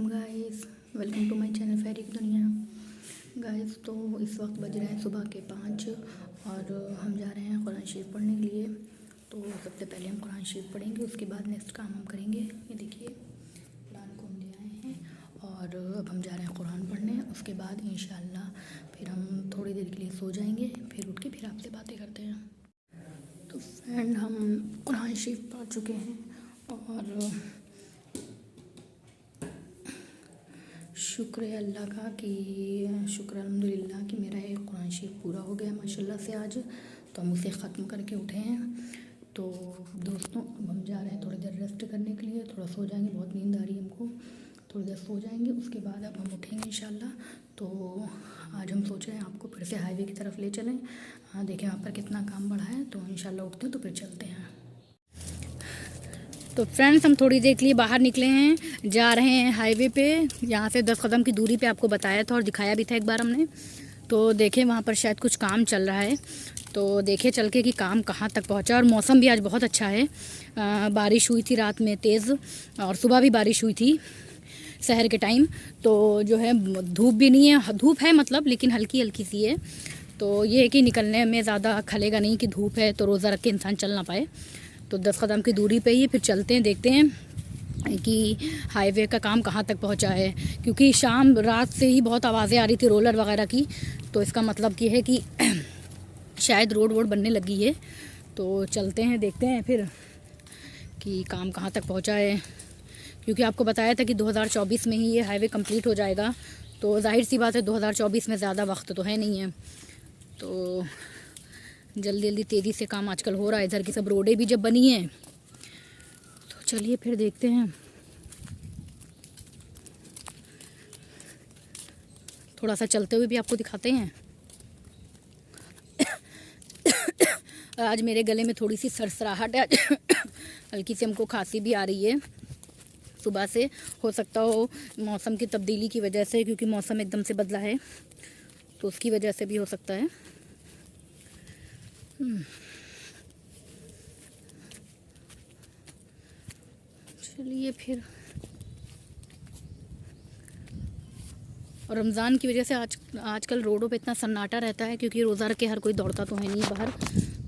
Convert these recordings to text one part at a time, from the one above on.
वालेकुम guys, welcome to my channel fairy की दुनिया। गाइस तो इस वक्त बज रहे हैं सुबह के 5 और हम जा रहे हैं कुरान शरीफ पढ़ने के लिए। तो सबसे पहले हम कुरान शरीफ पढ़ेंगे, उसके बाद नेक्स्ट काम हम करेंगे। ये देखिए कुरान को हम ले आए हैं और अब हम जा रहे हैं कुरान पढ़ने। उसके बाद इंशाअल्लाह फिर हम थोड़ी देर के लिए सो जाएंगे, फिर उठ के फिर आपसे बातें करते हैं। तो फ्रेंड, हम कुरान शरीफ पढ़ चुके हैं और शुक्र है अल्लाह का कि शुक्र अल्हम्दुलिल्लाह कि मेरा एक कुरान शरीफ पूरा हो गया माशाल्लाह से आज। तो हम उसे ख़त्म करके उठे हैं। तो दोस्तों अब हम जा रहे हैं थोड़ी देर रेस्ट करने के लिए, थोड़ा सो जाएंगे, बहुत नींद आ रही है हमको, थोड़ी देर सो जाएंगे। उसके बाद अब हम उठेंगे इंशाल्लाह। तो आज हम सोच रहे हैं आपको फिर से हाईवे की तरफ ले चलें। देखें वहाँ पर कितना काम बढ़ा है। तो इंशाल्लाह उठते हैं तो फिर चलते हैं। तो फ्रेंड्स, हम थोड़ी देर के लिए बाहर निकले हैं, जा रहे हैं हाईवे पे। यहाँ से 10 कदम की दूरी पे आपको बताया था और दिखाया भी था एक बार हमने। तो देखें वहाँ पर शायद कुछ काम चल रहा है, तो देखें चल के कि काम कहाँ तक पहुँचा। और मौसम भी आज बहुत अच्छा है। बारिश हुई थी रात में तेज़ और सुबह भी बारिश हुई थी शहर के टाइम। तो जो है धूप भी नहीं है, धूप है मतलब लेकिन हल्की हल्की सी है। तो ये है कि निकलने में ज़्यादा खलेगा नहीं कि धूप है तो रोज़ा रख के इंसान चल ना पाए। तो 10 कदम की दूरी पे ही फिर चलते हैं, देखते हैं कि हाईवे का काम कहाँ तक पहुँचा है। क्योंकि शाम रात से ही बहुत आवाज़ें आ रही थी रोलर वगैरह की, तो इसका मतलब ये है कि शायद रोड वोड बनने लगी है। तो चलते हैं, देखते हैं फिर कि काम कहाँ तक पहुँचा है। क्योंकि आपको बताया था कि 2024 में ही ये हाईवे कंप्लीट हो जाएगा। तो जाहिर सी बात है 2024 में ज़्यादा वक्त तो है नहीं है। तो जल्दी जल्दी तेज़ी से काम आजकल हो रहा है। इधर की सब रोडें भी जब बनी हैं तो चलिए फिर देखते हैं। थोड़ा सा चलते हुए भी आपको दिखाते हैं। आज मेरे गले में थोड़ी सी सरसराहट है, हल्की सी हमको खांसी भी आ रही है सुबह से। हो सकता हो मौसम की तब्दीली की वजह से, क्योंकि मौसम एकदम से बदला है तो उसकी वजह से भी हो सकता है। चलिए फिर। और रमज़ान की वजह से आजकल रोडों पे इतना सन्नाटा रहता है, क्योंकि रोज़ा रख के हर कोई दौड़ता तो है नहीं बाहर।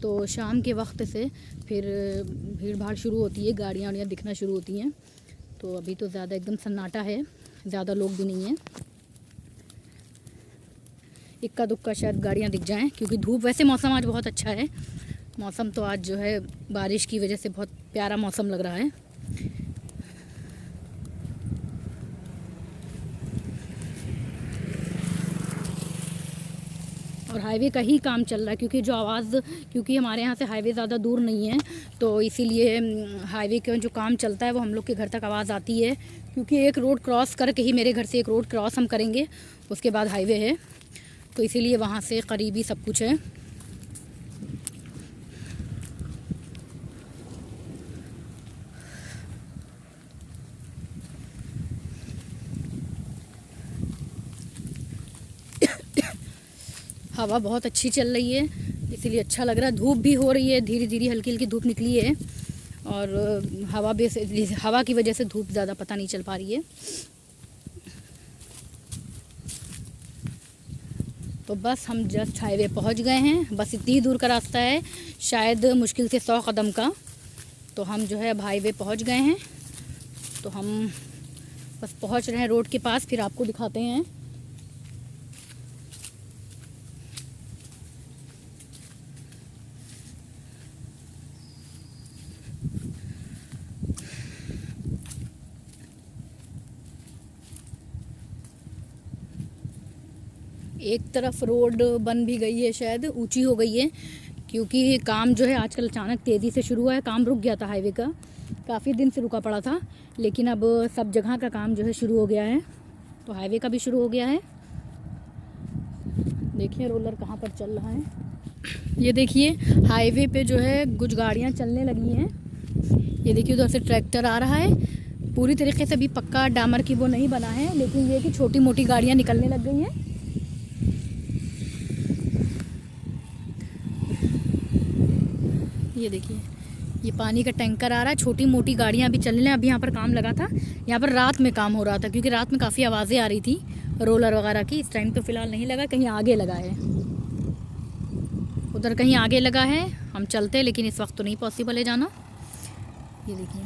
तो शाम के वक्त से फिर भीड़ भाड़ शुरू होती है, गाड़ियाँ वाड़ियाँ दिखना शुरू होती हैं। तो अभी तो ज़्यादा एकदम सन्नाटा है, ज़्यादा लोग भी नहीं हैं। इक्का दुक्का शायद गाड़ियाँ दिख जाएं, क्योंकि धूप, वैसे मौसम आज बहुत अच्छा है। मौसम तो आज जो है बारिश की वजह से बहुत प्यारा मौसम लग रहा है। और हाईवे का ही काम चल रहा है, क्योंकि जो आवाज़, क्योंकि हमारे यहाँ से हाईवे ज़्यादा दूर नहीं है, तो इसीलिए हाईवे का जो काम चलता है वो हम लोग के घर तक आवाज़ आती है। क्योंकि एक रोड क्रॉस करके ही, मेरे घर से एक रोड क्रॉस हम करेंगे, उसके बाद हाईवे है, तो इसीलिए वहाँ से करीबी सब कुछ है। हवा बहुत अच्छी चल रही है, इसीलिए अच्छा लग रहा है। धूप भी हो रही है, धीरे धीरे हल्की हल्की धूप निकली है। और हवा की वजह से धूप ज़्यादा पता नहीं चल पा रही है। तो बस हम जस्ट हाईवे पहुंच गए हैं। बस इतनी दूर का रास्ता है, शायद मुश्किल से 100 कदम का। तो हम जो है अब हाईवे पहुंच गए हैं। तो हम बस पहुंच रहे हैं रोड के पास, फिर आपको दिखाते हैं। एक तरफ रोड बन भी गई है, शायद ऊंची हो गई है, क्योंकि काम जो है आजकल अचानक तेज़ी से शुरू हुआ है। काम रुक गया था हाईवे का, काफ़ी दिन से रुका पड़ा था, लेकिन अब सब जगह का काम जो है शुरू हो गया है। तो हाईवे का भी शुरू हो गया है। देखिए रोलर कहाँ पर चल रहा है। ये देखिए हाईवे पे जो है कुछ गाड़ियाँ चलने लगी हैं। ये देखिए उधर से ट्रैक्टर आ रहा है। पूरी तरीके से अभी पक्का डामर की वो नहीं बना है, लेकिन ये कि छोटी मोटी गाड़ियाँ निकलने लग गई हैं। ये देखिए ये पानी का टैंकर आ रहा है, छोटी मोटी गाड़ियाँ अभी चलने लगी। अभी यहाँ पर काम लगा था, यहाँ पर रात में काम हो रहा था क्योंकि रात में काफ़ी आवाज़ें आ रही थी रोलर वगैरह की। इस टाइम तो फ़िलहाल नहीं लगा, कहीं आगे लगा है, उधर कहीं आगे लगा है। हम चलते हैं लेकिन इस वक्त तो नहीं पॉसिबल है जाना। ये देखिए,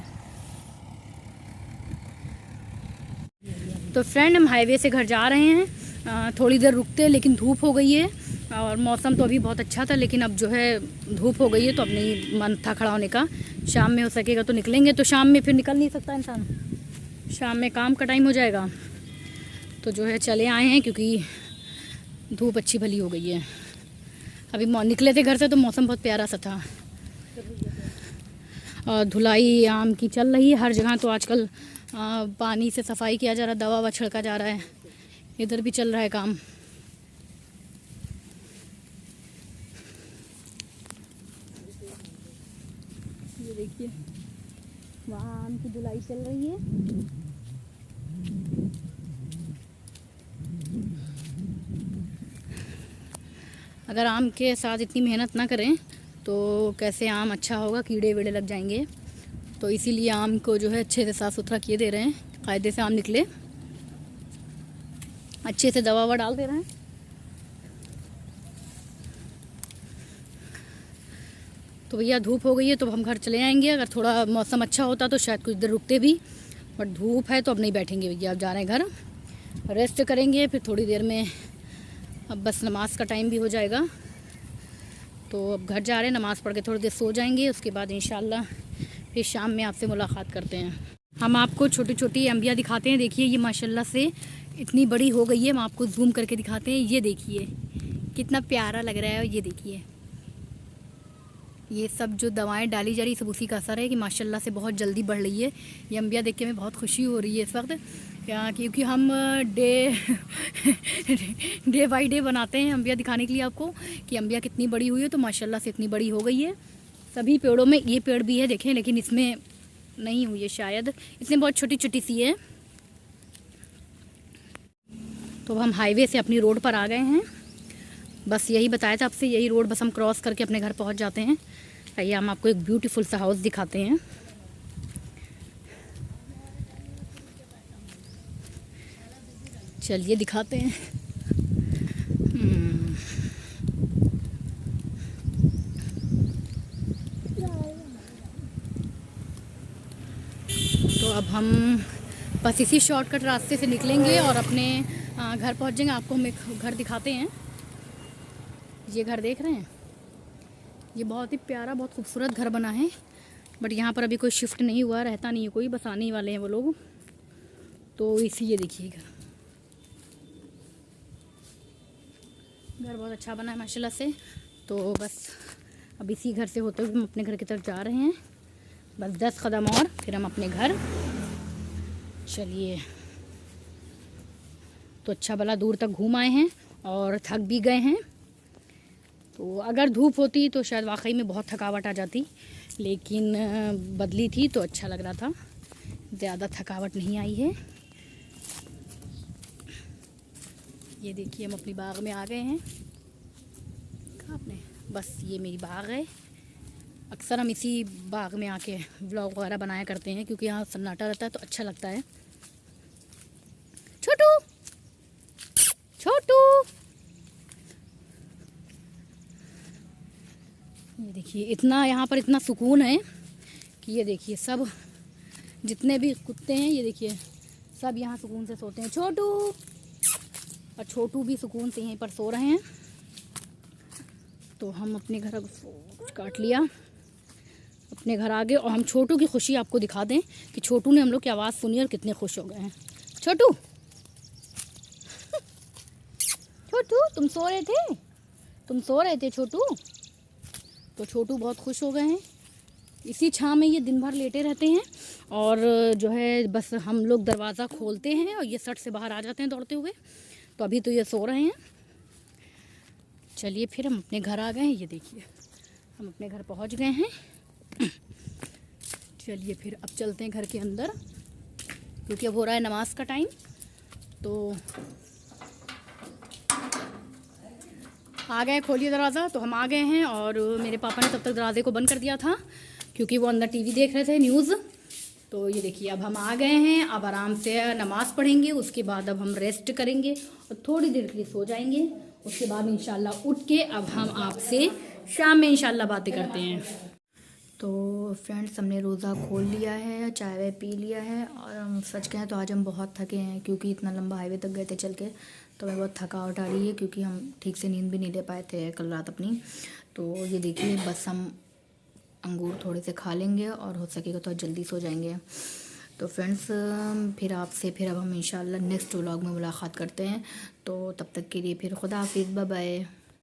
तो फ्रेंड हम हाईवे से घर जा रहे हैं। थोड़ी देर रुकते हैं लेकिन धूप हो गई है और मौसम तो अभी बहुत अच्छा था, लेकिन अब जो है धूप हो गई है तो अब नहीं मन था खड़ा होने का। शाम में हो सकेगा तो निकलेंगे, तो शाम में फिर निकल नहीं सकता इंसान, शाम में काम का टाइम हो जाएगा। तो जो है चले आए हैं क्योंकि धूप अच्छी भली हो गई है। अभी निकले थे घर से तो मौसम बहुत प्यारा सा था। और धुलाई आम की चल रही है हर जगह, तो आजकल पानी से सफाई किया जा रहा है, दवा ववा छिड़का जा रहा है। इधर भी चल रहा है काम। ये देखिए, वहाँ आम की धुलाई चल रही है। अगर आम के साथ इतनी मेहनत ना करें तो कैसे आम अच्छा होगा, कीड़े वीड़े लग जाएंगे। तो इसीलिए आम को जो है अच्छे से साफ़ सुथरा किए दे रहे हैं, कायदे से आम निकले, अच्छे से दवा ववा डाल दे रहे हैं। तो भैया धूप हो गई है तो हम घर चले आएंगे। अगर थोड़ा मौसम अच्छा होता तो शायद कुछ देर रुकते भी, बट धूप है तो अब नहीं बैठेंगे भैया, अब जा रहे हैं घर, रेस्ट करेंगे। फिर थोड़ी देर में अब बस नमाज का टाइम भी हो जाएगा, तो अब घर जा रहे हैं, नमाज़ पढ़ के थोड़ी देर सो जाएंगे। उसके बाद इंशाल्लाह फिर शाम में आपसे मुलाकात करते हैं। हम आपको छोटी छोटी अम्बिया दिखाते हैं। देखिए ये माशाल्लाह से इतनी बड़ी हो गई है, हम आपको जूम करके दिखाते हैं। ये देखिए कितना प्यारा लग रहा है। और ये देखिए, ये सब जो दवाएं डाली जा रही सब उसी का असर है कि माशाल्लाह से बहुत जल्दी बढ़ रही है। ये अम्बिया देख के हमें बहुत खुशी हो रही है इस वक्त, क्योंकि हम डे बाई डे बनाते हैं अम्बिया दिखाने के लिए आपको कि अम्बिया कितनी बड़ी हुई है। तो माशाल्लाह से इतनी बड़ी हो गई है। सभी पेड़ों में, ये पेड़ भी है देखें, लेकिन इसमें नहीं हुई है शायद, इसमें बहुत छोटी छोटी सी है। तो हम हाईवे से अपनी रोड पर आ गए हैं। बस यही बताया था आपसे, यही रोड बस हम क्रॉस करके अपने घर पहुंच जाते हैं। आइए हम आपको एक ब्यूटीफुल सा हाउस दिखाते हैं। चलिए दिखाते हैं। तो अब हम बस इसी शॉर्टकट रास्ते से निकलेंगे और अपने घर पहुंच जाएंगे। आपको हम एक घर दिखाते हैं। ये घर देख रहे हैं, ये बहुत ही प्यारा, बहुत खूबसूरत घर बना है, बट यहाँ पर अभी कोई शिफ्ट नहीं हुआ, रहता नहीं है कोई, बस आने ही वाले हैं वो लोग। तो ये देखिए घर बहुत अच्छा बना है माशाल्लाह से। तो बस अब इसी घर से होते हुए हम अपने घर की तरफ जा रहे हैं। बस 10 कदम और फिर हम अपने घर। चलिए, तो अच्छा भला दूर तक घूम आए हैं और थक भी गए हैं। तो अगर धूप होती तो शायद वाकई में बहुत थकावट आ जाती, लेकिन बदली थी तो अच्छा लग रहा था, ज़्यादा थकावट नहीं आई है। ये देखिए हम अपनी बाग में आ गए हैं। कहाँ आपने, बस ये मेरी बाग है। अक्सर हम इसी बाग में आके व्लॉग वगैरह बनाया करते हैं क्योंकि यहाँ सन्नाटा रहता है तो अच्छा लगता है। छोटू छोटू, ये देखिए इतना यहाँ पर इतना सुकून है कि ये देखिए सब जितने भी कुत्ते हैं, ये देखिए सब यहाँ सुकून से सोते हैं। छोटू और छोटू भी सुकून से यहीं पर सो रहे हैं। तो हम अपने घर काट लिया, अपने घर आ गए और हम छोटू की खुशी आपको दिखा दें कि छोटू ने हम लोग की आवाज़ सुनी और कितने खुश हो गए हैं। छोटू छोटू तुम सो रहे थे, तुम सो रहे थे छोटू। तो छोटू बहुत खुश हो गए हैं। इसी छाँव में ये दिन भर लेटे रहते हैं और जो है बस हम लोग दरवाज़ा खोलते हैं और ये सट से बाहर आ जाते हैं दौड़ते हुए। तो अभी तो ये सो रहे हैं। चलिए फिर हम अपने घर आ गए हैं। ये देखिए हम अपने घर पहुंच गए हैं। चलिए फिर अब चलते हैं घर के अंदर क्योंकि अब हो रहा है नमाज का टाइम। तो आ गए, खोलिए दरवाज़ा। तो हम आ गए हैं और मेरे पापा ने तब तक दरवाजे को बंद कर दिया था क्योंकि वो अंदर टीवी देख रहे थे न्यूज़। तो ये देखिए अब हम आ गए हैं, अब आराम से नमाज़ पढ़ेंगे, उसके बाद अब हम रेस्ट करेंगे और थोड़ी देर के लिए सो जाएंगे। उसके बाद इंशाल्लाह उठ के अब हम आपसे शाम में इंशाल्लाह बातें करते हैं। तो फ्रेंड्स हमने रोज़ा खोल लिया है, चाय वाय पी लिया है और हम सच कहें तो आज हम बहुत थके हैं क्योंकि इतना लंबा हाईवे तक गए थे चल के। तो हमें बहुत थकावट आ रही है क्योंकि हम ठीक से नींद भी नहीं ले पाए थे कल रात अपनी। तो ये देखिए बस हम अंगूर थोड़े से खा लेंगे और हो सकेगा तो जल्दी सो जाएंगे। तो फ्रेंड्स फिर आपसे फिर अब हम इंशाल्लाह नेक्स्ट व्लॉग में मुलाकात करते हैं। तो तब तक के लिए फिर खुदा हाफिज़, बाय बाय।